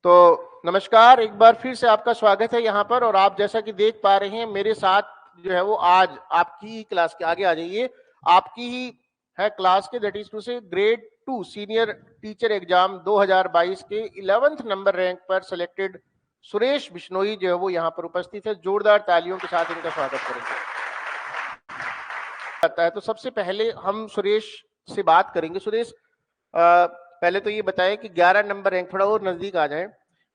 तो नमस्कार, एक बार फिर से आपका स्वागत है यहाँ पर। और आप जैसा कि देख पा रहे हैं मेरे साथ जो है वो आज आपकी ही क्लास के आगे आ जाइए, आपकी ही है क्लास के, दैट इज टू से ग्रेड 2 सीनियर टीचर एग्जाम 2022 के 11th नंबर रैंक पर सिलेक्टेड सुरेश बिश्नोई जो है वो यहाँ पर उपस्थित है। जोरदार तालियों के साथ इनका स्वागत करेंगे। आता है तो सबसे पहले हम सुरेश से बात करेंगे। सुरेश, पहले तो ये बताएं कि 11 नंबर रैंक, थोड़ा और नजदीक आ जाए,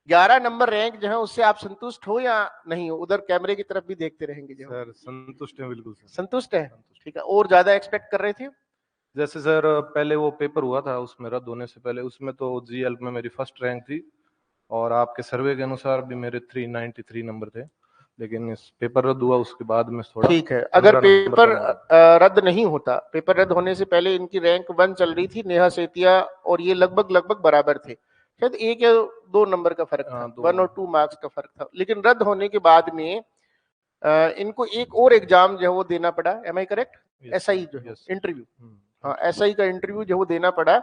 11 नंबर रैंक जो है उससे आप संतुष्ट हो या नहीं हो? उधर कैमरे की तरफ भी देखते रहेंगे जो। सर संतुष्ट है, बिल्कुल सर। संतुष्ट है, संतुष्ट। ठीक है। और ज्यादा एक्सपेक्ट कर रहे थे? जैसे सर पहले वो पेपर हुआ था, उसमें रद्द होने से पहले उसमें तो जी हेल्प में मेरी फर्स्ट रैंक थी और आपके सर्वे के अनुसार भी मेरे 393 नंबर थे। लेकिन इस पेपर रद्द हुआ उसके बाद में थोड़ा ठीक है। अगर 15 नंबर पेपर कम हो गया। रद्द नहीं होता, पेपर रद्द होने से पहले इनकी रैंक 1 चल रही थी, नेहा सेतिया, और ये लगभग लगभग बराबर थे, शायद 1 या 2 नंबर का फर्क था, 1 और 2 मार्क्स का फर्क था। लेकिन रद्द होने के बाद में इनको एक और एग्जाम जो है वो देना पड़ा। एम आई करेक्ट? एसआई जो है इंटरव्यू, हाँ एसआई का इंटरव्यू जो वो देना पड़ा,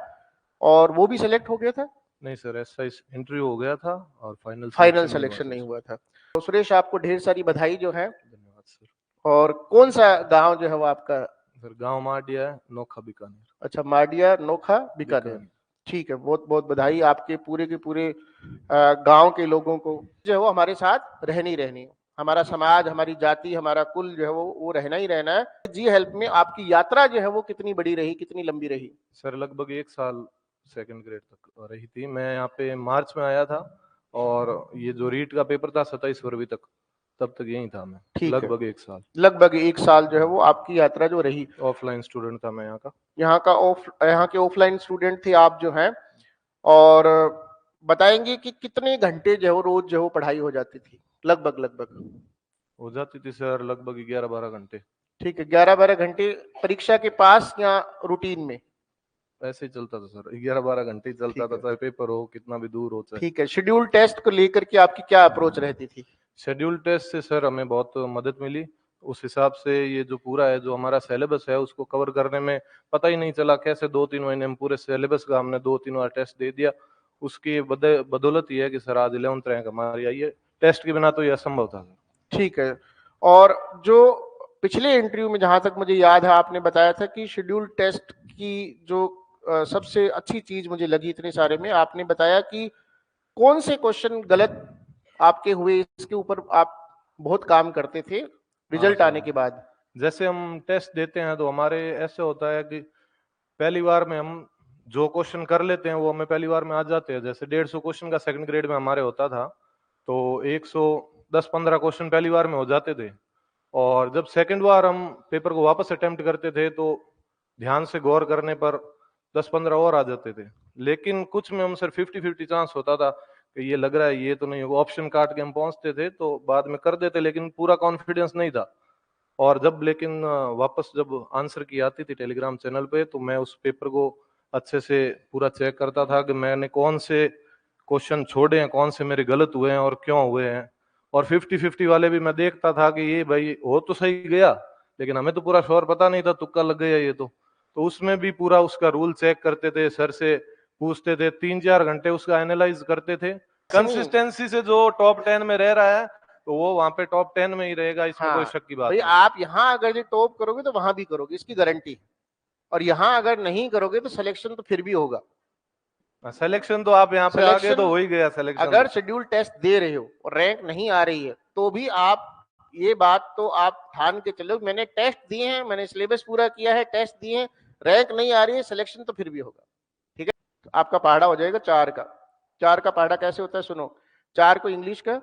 और वो भी सिलेक्ट हो गया था? नहीं सर, ऐसा इंटरव्यू हो गया था और फाइनल सिलेक्शन नहीं हुआ था। तो सुरेश, आपको ढेर सारी बधाई जो है। धन्यवाद सर। और कौन सा गांव जो है वो आपका? सर गांव माडिया है, नोखा बीकानेर। अच्छा, माडिया नोखा बीकानेर। ठीक है, बहुत बहुत बधाई आपके पूरे के पूरे गांव के लोगों को जो है वो हमारे साथ रहनी रहनी है। हमारा समाज, हमारी जाति, हमारा कुल जो है वो रहना ही रहना है। जी हेल्प में आपकी यात्रा जो है वो कितनी बड़ी रही, कितनी लंबी रही? सर लगभग 1 साल सेकंड ग्रेड तक रही थी। मैं यहाँ पे मार्च में आया था और ये जो रीट का पेपर था 27 फरवरी तक, तब तक यहीं था मैं। ठीक है, लगभग 1 साल। लगभग 1 साल जो है वो आपकी यात्रा जो रही। ऑफलाइन स्टूडेंट था मैं यहाँ का। यहाँ के ऑफलाइन स्टूडेंट थे आप जो हैं। और बताएंगे कि कितने घंटे जो है वो रोज जो है वो पढ़ाई हो जाती थी लगभग लगभग? हो जाती थी सर लगभग 11-12 घंटे। ठीक है, 11-12 घंटे परीक्षा के पास या रूटीन में? ऐसे ही चलता था सर, 11-12 घंटे ही चलता था, चाहे पेपर हो कितना भी दूर हो। चाहे ठीक है। शेड्यूल टेस्ट को लेकर के आपकी क्या अप्रोच रहती थी? शेड्यूल टेस्ट से सर हमें बहुत मदद मिली। उस हिसाब से ये जो पूरा है, जो हमारा सिलेबस है, उसको कवर करने में पता ही नहीं चला कैसे 2-3 महीने में पूरे सिलेबस का हमने 2-3 बार टेस्ट दे दिया। उसकी बदौलत ये है कि सर आज 11th रैंक हमारी आई है। टेस्ट के बिना तो ये असंभव था सर। ठीक है। और जो पिछले इंटरव्यू में जहां तक मुझे याद है आपने बताया था कि शेड्यूल टेस्ट की जो सबसे अच्छी चीज मुझे लगी इतने सारे में, आपने बताया कि कौन से क्वेश्चन गलत आपके हुए इसके ऊपर आप बहुत काम करते थे हाँ रिजल्ट आने सर, के बाद। जैसे हम टेस्ट देते हैं तो हमारे ऐसे होता है कि पहली बार में हम जो क्वेश्चन कर लेते हैं वो हमें पहली बार में आ जाते हैं। जैसे 150 क्वेश्चन का सेकंड ग्रेड में हमारे होता था, तो 110-15 क्वेश्चन पहली बार में हो जाते थे। और जब सेकंड बार हम पेपर को वापस अटेम्प्ट करते थे तो ध्यान से गौर करने पर 10-15 और आ जाते थे। लेकिन कुछ में हम सर 50-50 चांस होता था कि ये लग रहा है ये तो नहीं होगा, ऑप्शन काट के हम पहुंचते थे तो बाद में कर देते, लेकिन पूरा कॉन्फिडेंस नहीं था। और जब लेकिन वापस जब आंसर की आती थी टेलीग्राम चैनल पे, तो मैं उस पेपर को अच्छे से पूरा चेक करता था कि मैंने कौन से क्वेश्चन छोड़े हैं, कौन से मेरे गलत हुए हैं और क्यों हुए हैं। और 50-50 वाले भी मैं देखता था कि ये भाई हो तो सही गया, लेकिन हमें तो पूरा श्योर पता नहीं था, तुक्का लग गया ये तो उसमें भी पूरा उसका रूल चेक करते थे, सर से पूछते थे, 3-4 घंटे उसका एनालाइज करते थे। कंसिस्टेंसी से जो टॉप 10 में रह रहा है तो वो वहां पे टॉप 10 में ही रहेगा, इसमें कोई शक की बात भाई नहीं। आप यहाँ अगर ये टॉप करोगे तो वहां भी करोगे, इसकी गारंटी। और यहाँ अगर नहीं करोगे तो सिलेक्शन तो फिर भी होगा। सिलेक्शन तो आप यहाँ पे आगे तो हो ही गया सिलेक्शन। अगर शेड्यूल टेस्ट दे रहे हो और रैंक नहीं आ रही है तो भी आप, ये बात तो आप ठान के चलो, मैंने टेस्ट दिए हैं, मैंने सिलेबस पूरा किया है, टेस्ट दिए हैं, रैंक नहीं आ रही है, सिलेक्शन तो फिर भी होगा। ठीक है, तो आपका पहाड़ा हो जाएगा 4 का। 4 का पहाड़ा कैसे होता है सुनो। 4 को इंग्लिश का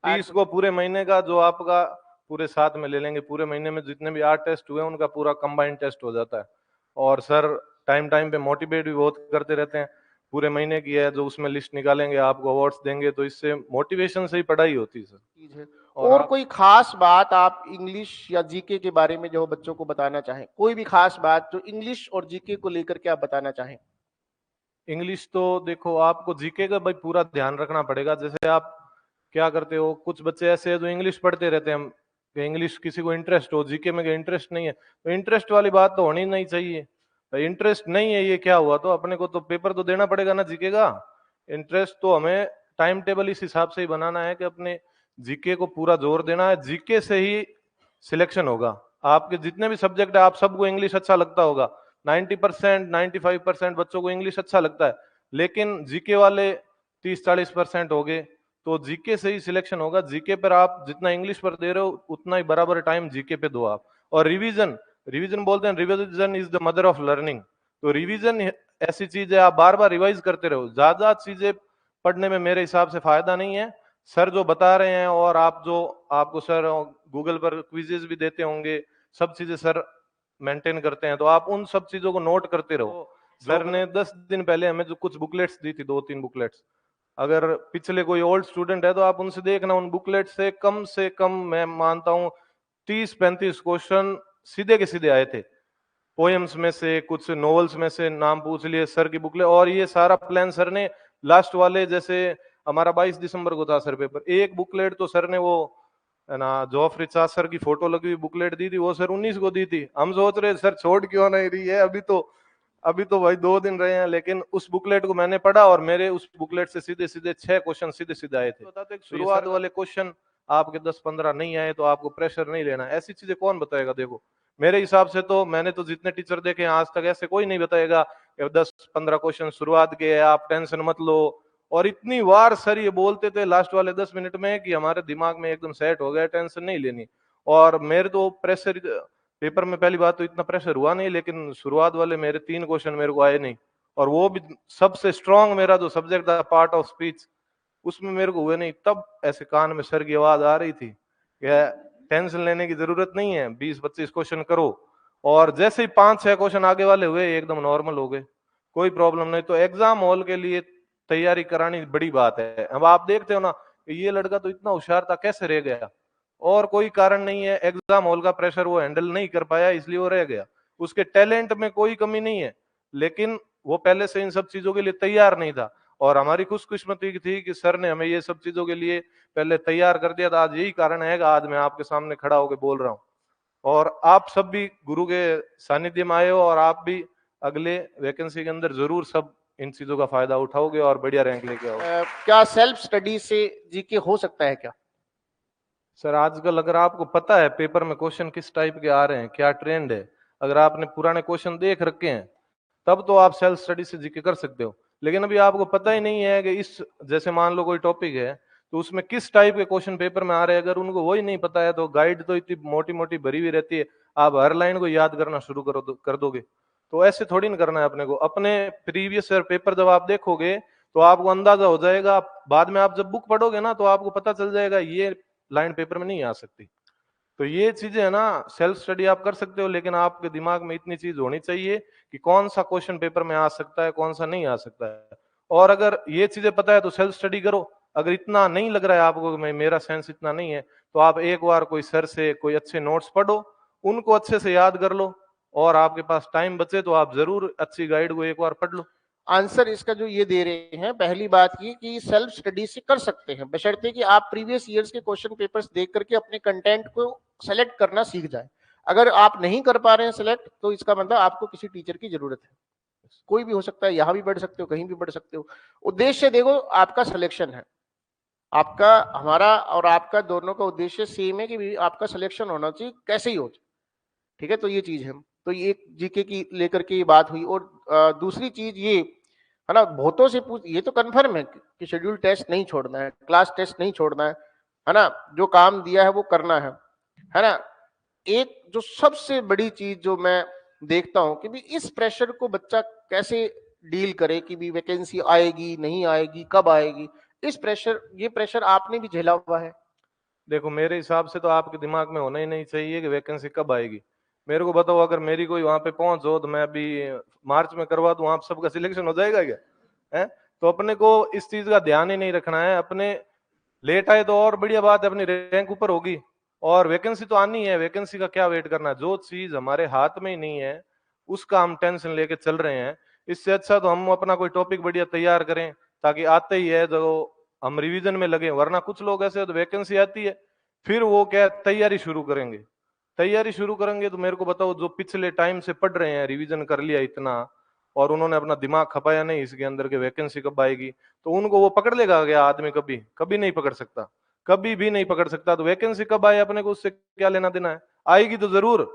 30 को पूरे महीने का, जो आपका पूरे साथ में ले लेंगे, पूरे महीने में जितने भी 8 टेस्ट हुए उनका पूरा कंबाइंड टेस्ट हो जाता है। और सर टाइम टाइम पे मोटिवेट भी बहुत करते रहते हैं। पूरे महीने की है जो उसमें लिस्ट निकालेंगे, आपको अवार्ड्स देंगे, तो इससे मोटिवेशन से ही पढ़ाई होती है सर। और कोई खास बात आप इंग्लिश या जीके के बारे में जो बच्चों को बताना चाहें, कोई भी खास बात जो इंग्लिश और जीके को लेकर के आप बताना चाहें? इंग्लिश तो देखो, आपको जीके का भाई पूरा ध्यान रखना पड़ेगा। जैसे आप क्या करते हो, कुछ बच्चे ऐसे हैं जो इंग्लिश पढ़ते रहते हैं, कि इंग्लिश किसी को इंटरेस्ट हो, जीके में इंटरेस्ट नहीं है, तो इंटरेस्ट वाली बात तो होनी नहीं चाहिए। इंटरेस्ट नहीं है ये क्या हुआ, तो अपने को तो पेपर तो देना पड़ेगा ना जीके का। इंटरेस्ट तो हमें टाइम टेबल इस हिसाब से ही बनाना है कि अपने जीके को पूरा जोर देना है, जीके से ही सिलेक्शन होगा। आपके जितने भी सब्जेक्ट है, आप सबको इंग्लिश अच्छा लगता होगा, 90% 95% बच्चों को इंग्लिश अच्छा लगता है, लेकिन जीके वाले 30-40% हो गए, तो जीके से ही सिलेक्शन होगा। जीके पर आप जितना इंग्लिश पर दे रहे हो उतना ही बराबर टाइम जीके पे दो आप। और रिवीजन, रिवीजन बोलते हैं, revision is the mother of learning. तो रिवीजन ऐसी चीज है, आप बार बार रिवाइज करते रहो। ज्यादा चीजें पढ़ने में मेरे हिसाब से फायदा नहीं है। सर जो बता रहे हैं, और आप जो आपको सर गूगल पर क्विजेज भी देते होंगे, सब चीजें सर मेंटेन करते हैं, तो आप उन सब चीजों को नोट करते रहो। सर ने 10 दिन पहले हमें जो कुछ बुकलेट्स दी थी, 2-3 बुकलेट्स, अगर पिछले कोई ओल्ड स्टूडेंट है तो आप उनसे देखना, उन बुकलेट से कम मैं मानता हूं 30-35 क्वेश्चन सीधे के सीधे आए थे। पोएम्स में से, कुछ नॉवेल्स में से नाम पूछ लिए सर की बुकलेट, और ये सारा प्लान सर ने लास्ट वाले, जैसे हमारा 22 दिसंबर को था सर पेपर, एक बुकलेट तो सर ने वो है ना जॉफरी चास सर की फोटो लगी हुई बुकलेट दी थी, वो सर 19 को दी थी। हम सोच रहे सर छोड़ क्यों नहीं रही है, अभी तो भाई 2 दिन रहे हैं, लेकिन उस बुकलेट को मैंने पढ़ा और मेरे उस बुकलेट से सीधे सीधे 6 क्वेश्चन सीधे सीधे आए थे। बताते शुरुआत वाले क्वेश्चन आपके 10-15 नहीं आए तो आपको प्रेशर नहीं लेना, ऐसी चीजें कौन बताएगा। देखो मेरे हिसाब से तो, मैंने तो जितने टीचर देखे हैं आज तक, ऐसे कोई नहीं बताएगा कि 10-15 क्वेश्चन शुरुआत के है, आप टेंशन मत लो। और इतनी बार सर ये बोलते थे लास्ट वाले 10 मिनट में कि हमारे दिमाग में एकदम सेट हो गया, टेंशन नहीं लेनी। और मेरे तो प्रेशर पेपर में पहली बात तो इतना प्रेशर हुआ नहीं, लेकिन शुरुआत वाले मेरे 3 क्वेश्चन मेरे को आए नहीं, और वो भी सबसे स्ट्रांग मेरा जो सब्जेक्ट था पार्ट ऑफ स्पीच, उसमें मेरे को हुए नहीं। तब ऐसे कान में सर की आवाज आ रही थी कि टेंशन लेने की जरूरत नहीं है, 20-25 क्वेश्चन करो। और जैसे ही 5-6 क्वेश्चन आगे वाले हुए एकदम नॉर्मल हो गए, कोई प्रॉब्लम नहीं। तो एग्जाम हॉल के लिए तैयारी करानी बड़ी बात है। अब आप देखते हो ना, ये लड़का तो इतना होशियार था, कैसे रह गया, और कोई कारण नहीं है, एग्जाम हॉल का प्रेशर वो हैंडल नहीं कर पाया इसलिए वो रह गया। उसके टैलेंट में कोई कमी नहीं है, लेकिन वो पहले से इन सब चीजों के लिए तैयार नहीं था। और हमारी खुशकिस्मती थी कि सर ने हमें ये सब चीजों के लिए पहले तैयार कर दिया था। आज यही कारण है कि आज मैं आपके सामने खड़ा होकर बोल रहा हूँ, और आप सब भी गुरु के सानिध्य में आए हो, और आप भी अगले वैकेंसी के अंदर जरूर सब इन चीजों का फायदा उठाओगे और बढ़िया रैंक लेके आओगे। क्या सेल्फ स्टडी से जीके हो सकता है क्या? सर आजकल अगर आपको पता है पेपर में क्वेश्चन किस टाइप के आ रहे हैं, क्या ट्रेंड है, अगर आपने पुराने क्वेश्चन देख रखे हैं, तब तो आप सेल्फ स्टडी से जीके कर सकते हो। लेकिन अभी आपको पता ही नहीं है कि इस, जैसे मान लो कोई टॉपिक है तो उसमें किस टाइप के क्वेश्चन पेपर में आ रहे हैं, अगर उनको वही नहीं पता है तो गाइड तो इतनी मोटी मोटी भरी हुई रहती है, आप हर लाइन को याद करना शुरू कर दोगे। तो ऐसे थोड़ी ना करना है अपने को। अपने प्रीवियस ईयर पेपर जब आप देखोगे तो आपको अंदाजा हो जाएगा, बाद में आप जब बुक पढ़ोगे ना तो आपको पता चल जाएगा ये लाइन पेपर में नहीं आ सकती। तो ये चीजें है ना, सेल्फ स्टडी आप कर सकते हो, लेकिन आपके दिमाग में इतनी चीज होनी चाहिए कि कौन सा क्वेश्चन पेपर में आ सकता है, कौन सा नहीं आ सकता है। और अगर ये चीजें पता है तो सेल्फ स्टडी करो। अगर इतना नहीं लग रहा है आपको कि मेरा सेंस इतना नहीं है, तो आप एक बार कोई सर से कोई अच्छे नोट्स पढ़ो, उनको अच्छे से याद कर लो, और आपके पास टाइम बचे तो आप जरूर अच्छी गाइड को एक बार पढ़ लो। आंसर इसका जो ये दे रहे हैं, पहली बात ये कि सेल्फ स्टडी से कर सकते हैं, बशर्ते कि आप प्रीवियस ईयर्स के क्वेश्चन पेपर्स देख करके अपने कंटेंट को सेलेक्ट करना सीख जाए। अगर आप नहीं कर पा रहे हैं सेलेक्ट, तो इसका मतलब आपको किसी टीचर की जरूरत है। कोई भी हो सकता है, यहां भी पढ़ सकते हो, कहीं भी पढ़ सकते हो। उद्देश्य देखो, आपका सिलेक्शन है। आपका, हमारा और आपका दोनों का उद्देश्य सेम है कि आपका सिलेक्शन होना चाहिए, कैसे ही हो। ठीक है, तो ये चीज है। तो ये जीके की लेकर के ये बात हुई। और दूसरी चीज ये है ना, बहुतों से पूछ, ये तो कंफर्म है कि शेड्यूल टेस्ट नहीं छोड़ना है, क्लास टेस्ट नहीं छोड़ना है ना, जो काम दिया है वो करना है ना। एक जो सबसे बड़ी चीज जो मैं देखता हूं कि भी इस प्रेशर को बच्चा कैसे डील करे, कि भी वैकेंसी आएगी नहीं आएगी, कब आएगी, इस प्रेशर, ये प्रेशर आपने भी झेला हुआ है। देखो मेरे हिसाब से तो आपके दिमाग में होना ही नहीं चाहिए कि वैकेंसी कब आएगी। मेरे को बताओ, अगर मेरी कोई वहां पे पहुंच हो तो मैं अभी मार्च में करवा दूं, आप सबका सिलेक्शन हो जाएगा क्या है? तो अपने को इस चीज का ध्यान ही नहीं रखना है। अपने लेट आए तो और बढ़िया बात है, अपनी रैंक ऊपर होगी, और वैकेंसी तो आनी है, वैकेंसी का क्या वेट करना है। जो चीज हमारे हाथ में ही नहीं है उसका हम टेंशन लेके चल रहे हैं। इससे अच्छा तो हम अपना कोई टॉपिक बढ़िया तैयार करें, ताकि आते ही है तो हम रिवीजन में लगे। वरना कुछ लोग ऐसे तो वैकेंसी आती है फिर वो क्या तैयारी शुरू करेंगे, तैयारी शुरू करेंगे तो मेरे को बताओ, जो पिछले टाइम से पढ़ रहे हैं, रिवीजन कर लिया इतना, और उन्होंने अपना दिमाग खपाया नहीं इसके अंदर के वैकेंसी कब आएगी, तो उनको वो पकड़ लेगा गया आदमी? कभी कभी नहीं पकड़ सकता, कभी भी नहीं पकड़ सकता। तो वैकेंसी कब आए अपने को उससे क्या लेना देना है? आएगी तो जरूर,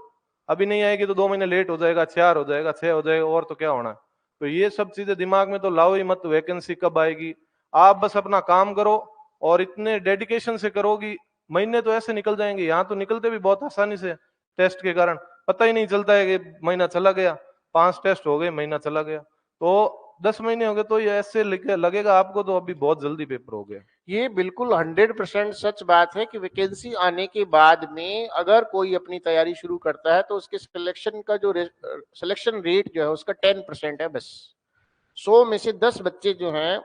अभी नहीं आएगी तो 2 महीने लेट हो जाएगा, 4 हो जाएगा, 6 हो जाएगा, और तो क्या होना है। तो ये सब चीजें दिमाग में तो लाओ ही मत, वैकेंसी कब आएगी। आप बस अपना काम करो और इतने डेडिकेशन से करो कि महीने तो ऐसे निकल जाएंगे। यहाँ तो निकलते भी बहुत आसानी से, टेस्ट के कारण पता ही नहीं चलता है कि महीना चला गया, 5 टेस्ट हो गए, महीना चला गया। तो 10 महीने हो गए, तो ये ऐसे लगेगा आपको तो अभी बहुत जल्दी पेपर हो गया। ये बिल्कुल 100% सच बात है कि वैकेंसी आने के बाद में अगर कोई अपनी तैयारी शुरू करता है तो उसके सिलेक्शन का जो सिलेक्शन रेट जो है उसका 10% है बस। 100 में से 10 बच्चे जो हैं,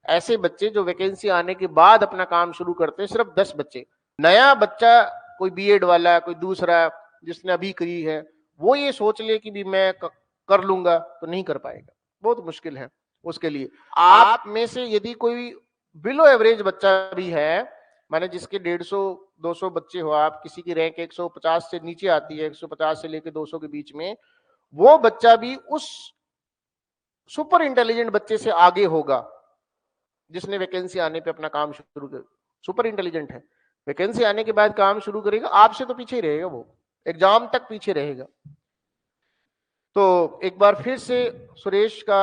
ऐसे बच्चे जो वैकेंसी आने के बाद अपना काम शुरू करते हैं, सिर्फ 10 बच्चे। नया बच्चा, कोई बीएड वाला, कोई दूसरा जिसने अभी करी है, वो ये सोच ले कि भी मैं कर लूंगा, तो नहीं कर पाएगा, बहुत मुश्किल है उसके लिए। आप में से यदि कोई बिलो एवरेज बच्चा भी है, माने जिसके 150-200 बच्चे हो, आप किसी की रैंक 150 से नीचे आती है, 150 से लेकर 200 के बीच में, वो बच्चा भी उस सुपर इंटेलिजेंट बच्चे से आगे होगा जिसने वैकेंसी आने पे अपना काम शुरू कर। सुपर इंटेलिजेंट है, वैकेंसी आने के बाद काम शुरू करेगा, आपसे तो पीछे ही रहेगा, वो एग्जाम तक पीछे रहेगा। तो एक बार फिर से सुरेश का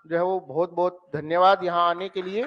जो है वो बहुत बहुत धन्यवाद यहाँ आने के लिए।